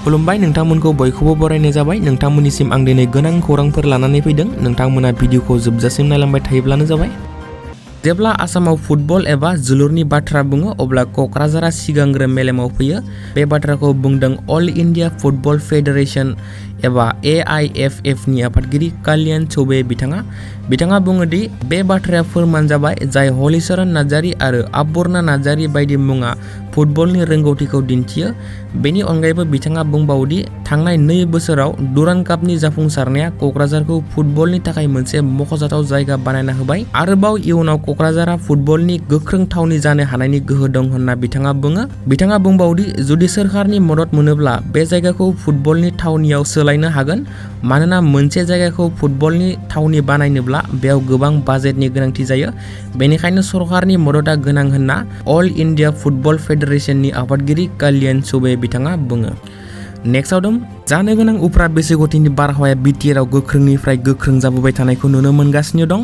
खुलुमबाय नोंथांमोनखौ बयखौबो बरायनाय जाबाय। नोंथांमोननिसिम आं दिनै गोनां खौरांफोर लानानै फैदों। नोंथांमोना भिडिअखौ जोबजासिम नायलांबाय थायोब्लानो जाबाय। जेब्ला आसामाव फुटबल एबा जोलुरनि बाथ्रा बुङो अब्ला क'क्राझारा सिगांग्रो मेलेमाव फैयो। बे बाथ्राखौ बुंदों अल इन्डिया फुटबल फेडारेशन एबा AIFF नि आफादगिरि कल्याण चौबे बिथाङा बुङो दि बे बाथ्राया फोरमान जाबाय जाय हलिचरन नार्जारी आरो अपर्णा नार्जारी बायदि मुङा फुटबलनि रोंगौथिखौ दिन्थियो। बेनि अनगायैबो बिथाङा बुंबावो दि थांनाय 2 बोसोराव डुरान्ड कापनि जाफुंसारनाया क'क्राझारखौ फुटबलनि थाखाय मोनसे मख'जाथाव जायगा बानायना होबाय। आरोबाव इयुनाव क'क्राझारा फुटबलनि गोख्रों थावनि जानो हानायनि गोहो दं होनना बिथाङा बुङो। बिथाङा बुंबावो दि जुदि सोरखारनि मदद मोनोब्ला बे जायगाखौ फुटबलनि थावनियाव सोलायनो हागोन। मानोना मोनसे जायगाखौ फुटबलनि थावनि बानायनोब्ला बेयाव गोबां बाजेटनि गोनांथि जायो। बेनिखायनो सरकारनि मददआ गोनां होनना अल इन्डिया फुटबल फेडारेशननि आफादगिरि कल्याण चौबे बिथाङा बुङो। नेक्स्टआव दं जानो गोनां उफ्रा बेसेगथिनि बारहावाया बिटिआरआव गोख्रोंनिफ्राय गोख्रों जाबोबाय थानायखौ नुनो मोनगासिनो दं।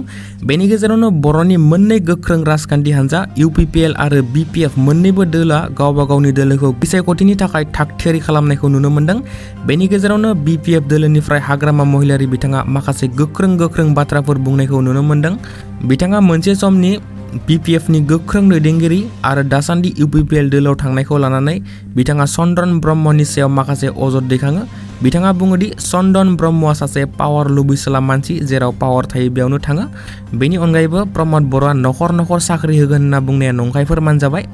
बेनि गेजेरावनो बर'नि मोननै गोख्रों राजखान्थि हान्जा UPPL आरो BPF मोन्नैबो दोला गावबा गावनि दोलोखौ बिसायख'थिनि थाखाय थागथियारि खालामनायखौ नुनो मोन्दों। बेनि गेजेरावनो BPF दोलोनिफ्राय हाग्रामा महिलारी बिथाङा माखासे गोख्रों बाथ्राफोर बुंनायखौ नुनो मोन्दों। बिथाङा मोनसे समनि BPFनि गोख्रों दैदेनगिरि आरो दासान्दि UPPL दोलोआव थांनायखौ लानानै बिथाङा चन्दन ब्रह्मनि सायाव माखासे अजद दैखाङो। बिथाङा बुङो दि चन्दन ब्रह्मआ सासे पावार लुबैसुला मानसि जेराव पावार थायो बेयावनो थाङो। बेनि अनगायैबो प्रमद बर'आ नखर साख्रि होगोन होनना बुंनाया नंखाय फोरमान जाबाय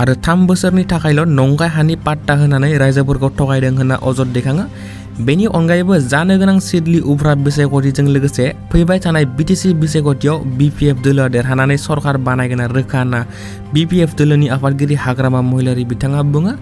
आरो 3 बोसोरनि थाखायल' नंखाय हानि पाट्टा होनानै रायजोफोरखौ थगायदों होनना अजद दैखाङो। बेनि अनगायैबो जानो गोनां सिडली उफ्रा बिसायख'थिजों लोगोसे फैबाय थानाय BTC बिसायख'थियाव BPF दोलोआ देरहानानै सरकार बानायगोना रोखा होनना BPF दोलोनि आफादगिरि हाग्रामा महिलारी बिथाङा बुङो।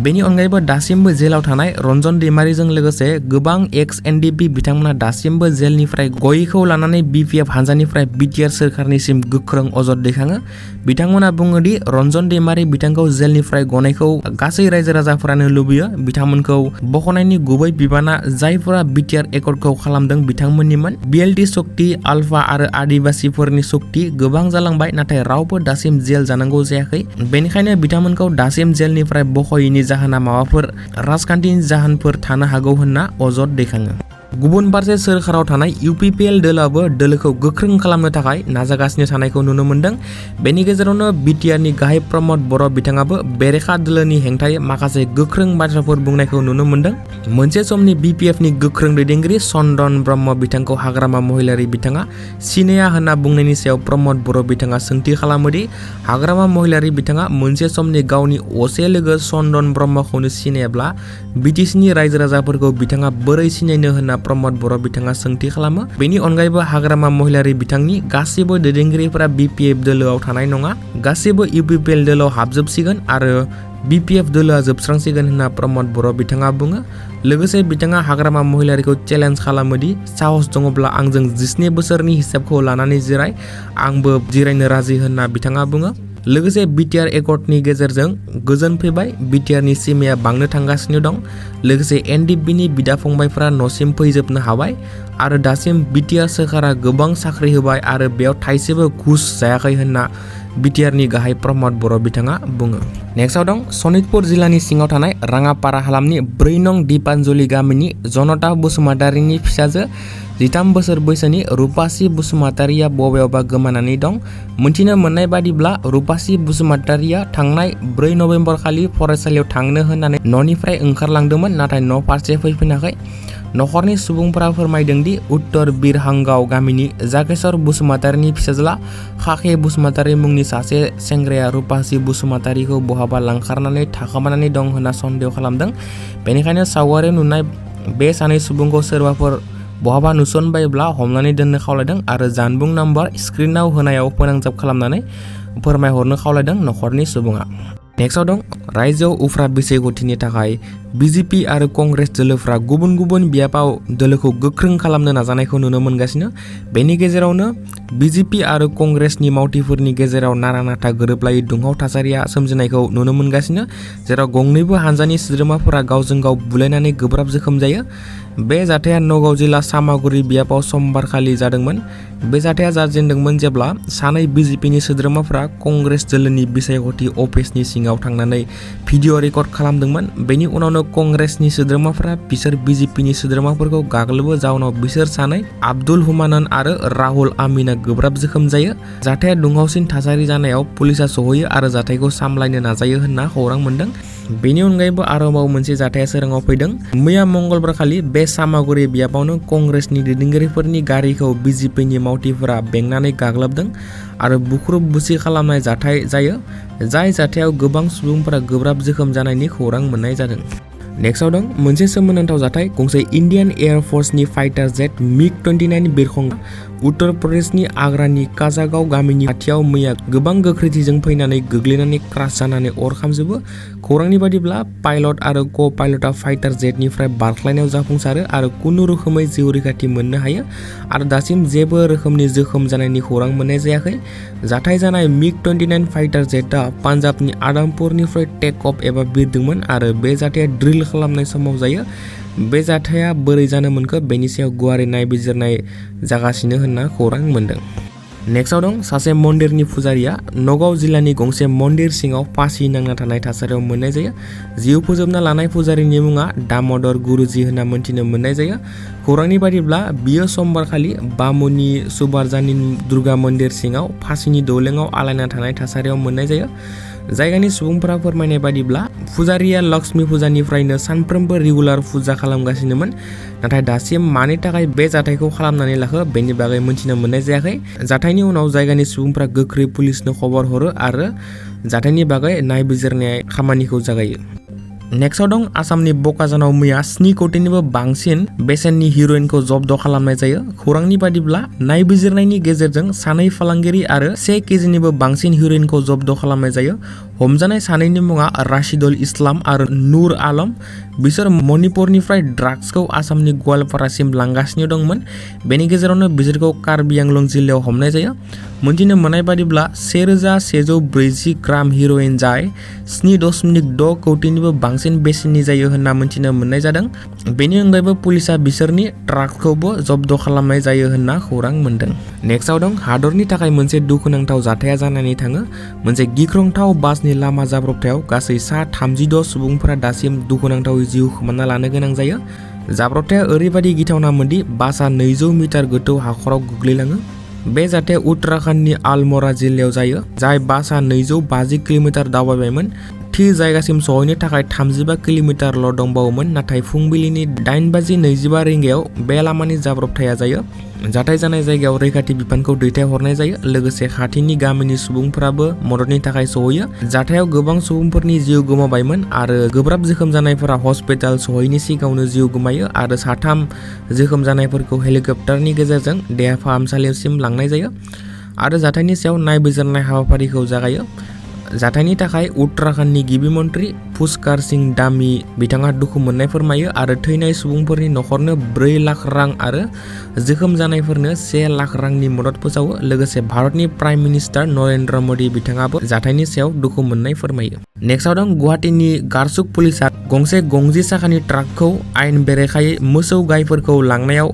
बेनि अनगायैबो दासिमबो जेलाव थानाय रन्जन दैमारिजों लोगोसे गोबां ex-NDP बिथांमोना दासिमबो जेलनिफ्राय गयैखौ लानानै BPF हान्जानिफ्राय BTR सोरखारनिसिम गोख्रों अजद दैखाङो। बिथांमोना बुङो दि रन्जन दैमारि बिथांखौ जेलनिफ्राय गनायखौ गासै रायजो राजाफोरानो लुबैयो। बिथांमोनखौ बख'नायनि गुबै बिबाना जायफोरा BTR एकर्डखौ खालामदों बिथांमोननिमोन। BLT शक्ति, आलफा आरो आदिबासिफोरनि शक्ति गोबां जालांबाय नाथाय रावबो दासिम जेल जानांगौ जायाखै। बेनिखायनो बिथांमोनखौ दासिम जेलनिफ्राय बख'यैनि जाहोना माबाफोर राजखान्थिनि जाहोनफोर थानो हागौ होनना अजद दैखाङो। गुबुन फारसे सोरखाराव थानाय UPPL दोलोआबो दोलोखौ गोख्रों खालामनो थाखाय नाजागासिनो थानायखौ नुनो मोन्दों। बेनि गेजेरावनो BTRनि गाहाय प्रमद बर' बिथाङाबो बेरेखा दोलोनि हेंथायै माखासे गोख्रों बाथ्राफोर बुंनायखौ नुनो मोन्दों। मोनसे समनि BPFनि गोख्रों दैदेनगिरि चन्दन ब्रह्म बिथांखौ हाग्रामा महिलारी बिथाङा सिनाया होनना बुंनायनि सायाव प्रमद बर' बिथाङा सोंथि खालामोदि हाग्रामा महिलारी बिथाङा मोनसे समनि गावनि असे लोगो चन्दन ब्रह्मखौनो सिनायाब्ला BTCनि रायजो राजाफोरखौ बिथाङा बोरै सिनायनो होनना प्रमद बर' बिथाङा सोंथि खालामो। बेनि अनगायैबो हाग्रामा महिलारी बिथांनि गासिबो दैदेनगिरिफोरा BPF दोलोआव थानाय नङा। गासिबो UPPL दोलोआव हाबजोबसिगोन आरो BPF दोलोआ जोबस्रांसिगोन होनना प्रमद बर' बिथाङा बुङो। लोगोसे बिथाङा हाग्रामा महिलारीखौ चेलेन्ज खालामोदि साहस दङब्ला आंजों 17 बोसोरनि हिसाबखौ लानानै जिराय, आंबो जिरायनो राजि होनना बिथाङा बुङो। लोगोसे BTR एकर्डनि गेजेरजों गोजोन फैबाय। BTRनि सिमाया बांनो थांगासिनो दं। लोगोसे NDPनि बिदा फंबायफोरा न'सिम फैजोबनो हाबाय आरो दासिम BTR सोरखारा गोबां साख्रि होबाय आरो बेयाव थाइसेबो घुस जायाखै होनना BTRनि गाहाय प्रमद बर' बिथाङा बुङो। नेक्स्टआव दं सनितपुर जिल्लानि सिङाव थानाय राङापारा हालामनि 4 नं दिपान्जलि गामिनि जनता बसुमतारीनि फिसाजो 13 बोसोर बैसोनि रुपासी बसुमतारीया बबेयावबा गोमानानै दं। मोनथिनो मोननाय बादिब्ला रुपासी बसुमतारीया थांनाय 4 नभेम्बर खालि फरायसालियाव थांनो होननानै न'निफ्राय ओंखारलांदोंमोन नाथाय न' फारसे फैफिनाखै। नखरनि सुबुंफोरा फोरमायदों दि उत्तर बिरहांगाव गामिनि जाकेश्वर बसुमतारीनि फिसाज्ला खाखे बसुमतारी मुंनि सासे सेंग्राया रुपासी बसुमतारीखौ बहाबा लांखारनानै थाखोमानानै दं होनना सन्देह खालामदों। बेनिखायनो सावगारियाव नुनाय बे सानै सुबुंखौ सोरबाफोर बहाबा नुसनबायब्ला हमनानै दोननो खावलायदों आरो जानबुं नाम्बार स्क्रिनाव होनायाव फोनांजाब खालामनानै फोरमायहरनो खावलायदों नखरनि सुबुङा। नेक्स्टआव दं रायजोआव उफ्रा बिसायख'थिनि थाखाय BJP आरो कंग्रेस दोलोफ्रा गुबुन बियाबाव दोलोखौ गोख्रों खालामनो नाजानायखौ नुनो मोनगासिनो। बेनि गेजेरावनो BJP आरो कंग्रेसनि मावथिफोरनि गेजेराव नारा-नाथा गोरोबलायै दुंहाव थासारिया सोमजिनायखौ नुनो मोनगासिनो जेराव गंनैबो हान्जानि सोद्रोमाफोरा गावजों गाव बुलायनानै गोब्राब जोखोम जायो। बे जाथाया नगाव जिल्ला सामागुरि बियाबाव समबारखालि जादोंमोन। बे जाथाया जाजेन्दोंमोन जेब्ला सानै BJPनि सोद्रोमाफोरा कंग्रेस दोलोनि बिसायख'थि अफिसनि सिङाव थांनानै भिडिअ रेकर्ड खालामदोंमोन। बेनि उनावनो समावनो कंग्रेसनि सोद्रोमाफोरा बिसोर बिजेपिनि सोद्रोमाफोरखौ गाग्लोबो जाउनाव बिसोर सानै आब्दुल हुमानन आरो राहुल आमीना गोब्राब जोखोम जायो। जाथाया दुंहावसिन थासारि जानायाव पुलिसा सहैयो आरो जाथायखौ सामलायनो नाजायो होनना खौरां मोन्दों। बेनि अनगायैबो आरोबाव मोनसे जाथाया सोराङाव फैदों। मैया मंगलबार खालि बे सामागुरि बियाबावनो कंग्रेसनि दैदेनगिरिफोरनि गारिखौ बिजेपिनि मावथिफोरा बेंनानै गाग्लोबदों आरो बुख्रुब बुसि खालामनाय जाथाय जायो। जाय जाथायाव गोबां सुबुंफोरा गोब्राब जोखोम जानायनि खौरां मोननाय जादों। नेक्स्टआव दं मोनसे सोमोनांथाव जाथाय। गंसे इन्डियान एयार फर्सनि फाइटार जेट मिग-29 बिरखंआ उत्तर प्रदेशनि आग्रानि काजागाव गामिनि खाथियाव मैया गोबां गोख्रैथिजों फैनानै गोग्लैनानै क्रास जानानै अर खामजोबो। खौरांनि बादिब्ला पाइलट आरो क'-पाइलटआ फाइटार जेटनिफ्राय बारख्लायनायाव जाफुंसारो आरो खुनु रोखोमै जिउ रैखाथि मोननो हायो आरो दासिम जेबो रोखोमनि जोखोम जानायनि खौरां मोननाय जायाखै। जाथाय जानाय मिग-29 फाइटार जेटआ पान्जाबनि आदामपुरनिफ्राय टेक अफ एबा बिरदोंमोन आरो बे जाथाया ड्रिल खालामनाय समाव जायो। बे जाथाया बोरै जानो मोनखो बेनि सायाव गुवारै नायबिजिरनाय जागासिनो होनना खौरां मोन्दों। नेक्स्टआव दं सासे मन्दिरनि पुजारीया नगाव जिल्लानि गंसे मन्दिर सिङाव फासि नांना थानाय थासारियाव मोननाय जायो। जिउ फोजोबना लानाय पुजारीनि मुङा दाम'दर गुरुजी होनना मोनथिनो मोननाय जायो। खौरांनि बादिब्ला बियो समबारखालि बामुनि सुबारजानि दुर्गा मन्दिर सिङाव फासिनि दौलेङाव आलायना थानाय थासारियाव मोननाय जायो। जायगानि सुबुंफोरा फोरमायनाय बादिब्ला पुजारीया लक्ष्मी फुजानिफ्रायनो सानफ्रोमबो रेगुलार फुजा खालामगासिनोमोन, नाथाय दासिम मानि थाखाय बे जाथायखौ खालामनानै लाखो बेनि बागै मोनथिनो मोननाय जायाखै। जाथायनि उनाव जायगानि सुबुंफोरा गोख्रै पुलिसनो खबर हरो आरो जाथायनि बागै नायबिजिरनाय खामानिखौ जागायो। नेक्स्टआव दं आसामनि बकाजानाव मैया 7 कौटिनिबो बांसिन बेसेननि हिर'इनखौ जब्द खालामनाय जायो। खौरांनि बादिब्ला नायबिजिरनायनि गेजेरजों सानै फालांगिरि आरो 1 केजिनिबो बांसिन हिर'इनखौ जब्द खालामनाय जायो। हमजानाय सानैनि मुङा राशिदुल इस्लाम आरो नुर आलम। बिसोर मणिपुरनिफ्राय ड्राग्सखौ आसामनि गवालपारासिम लांगासिनो दंमोन। बेनि गेजेरावनो बिसोरखौ कार्बि आंलं जिल्लायाव हमनाय जायो। मोनथिनो मोननाय बादिब्ला 1140 ग्राम हिर'इन जाय 7.6 कौटिनिबो बांसिन बेसेननि जायो होनना मोनथिनो मोननाय जादों। बेनि अनगायैबो पुलिसा बिसोरनि ट्राकखौबो जब्द खालामनाय जायो होनना खौरां मोन्दों। नेक्स्टआव दं हादरनि थाखाय मोनसे दुखुनांथाव जाथाया जानानै थाङो। मोनसे गिख्रंथाव बासनि लामा जाब्रबथायाव गासै 36 सुबुंफोरा दासिम दुखुनांथावै जिउ खोमाना लानो गोनां जायो। जाब्रबथाया ओरैबायदि गिथावनामोनदि बासआ 200 मिटार गोथौ हाखराव गोग्लैलाङो। बे जाथाया उत्तराखन्डनि आलमरा जिल्लायाव जायो। जाय बासआ 250 किल'मिटार दावबायबायमोन। थि जायगासिम सहैनो थाखाय 35 किल'मिटारल' दंबावोमोन, नाथाय फुंबिलिनि 8:25 रिंगायाव बे लामानि जाब्रबथाया जायो। जाथाय जानाय जायगायाव रैखाथि बिफानखौ दैथायहरनाय जायो। लोगोसे खाथिनि गामिनि सुबुंफोराबो मददनि थाखाय सहैयो। जाथायाव गोबां सुबुंफोरनि जिउ गोमाबायमोन आरो गोब्राब जोखोम जानायफोरा हस्पिटाल सहैनि सिगाङावनो जिउ गोमायो आरो 3 जोखोम जानायफोरखौ हेलिकप्टारनि गेजेरजों देहा फाहामसालिसिम लांनाय जायो आरो जाथायनि सायाव नायबिजिरनाय हाबाफारिखौ जागायो। जाथायनि थाखाय उत्तराखन्डनि गिबि मन्त्रि पुष्कर सिंह धामी बिथाङा दुखु मोननाय फोरमायो आरो थैनाय सुबुंफोरनि नखरनो 4 लाख रां आरो जोखोम जानायफोरनो 1 लाख रांनि मदद फोसावो। लोगोसे भारतनि प्राइम मिनिस्टार नरेन्द्र मोदी बिथाङाबो जाथायनि सायाव दुखु मोननाय फोरमायो। नेक्स्टआव दं गुवाहाटीनि गारसुक पुलिसा गंसे 50 साखानि ट्राकखौ आयेन बेरेखायै मोसौ गायफोरखौ लांनायाव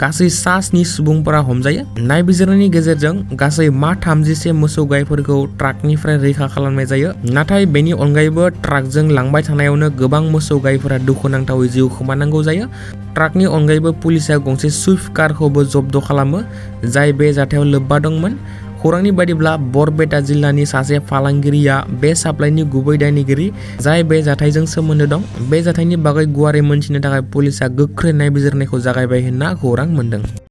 गासै 7 सुबुंफोरा हमजायो। नायबिजिरनायनि गेजेरजों गासै 31 मोसौ गायफोरखौ ट्राकनिफ्राय रैखा खालामनाय जायो। नाथाय बेनि अनगायैबो ट्राकजों लांबाय थानायावनो गोबां मोसौ गायफोरा दुखुनांथावै जिउ खोमानांगौ जायो। ट्राकनि अनगायैबो पुलिसा गंसे स्विफ्ट कारखौबो जब्द खालामो, जाय बे जाथायाव लोब्बा दंमोन। खौरांनि बादिब्ला बरपेटा जिल्लानि सासे फालांगिरिया बे साप्लाइनि गुबै दायनिगिरि, जाय बे जाथायजों सोमोन्दो दं। बे जाथायनि बागै गुवारै मोनथिनो थाखाय पुलिसा गोख्रै नायबिजिरनायखौ जागायबाय होनना खौरां मोन्दों।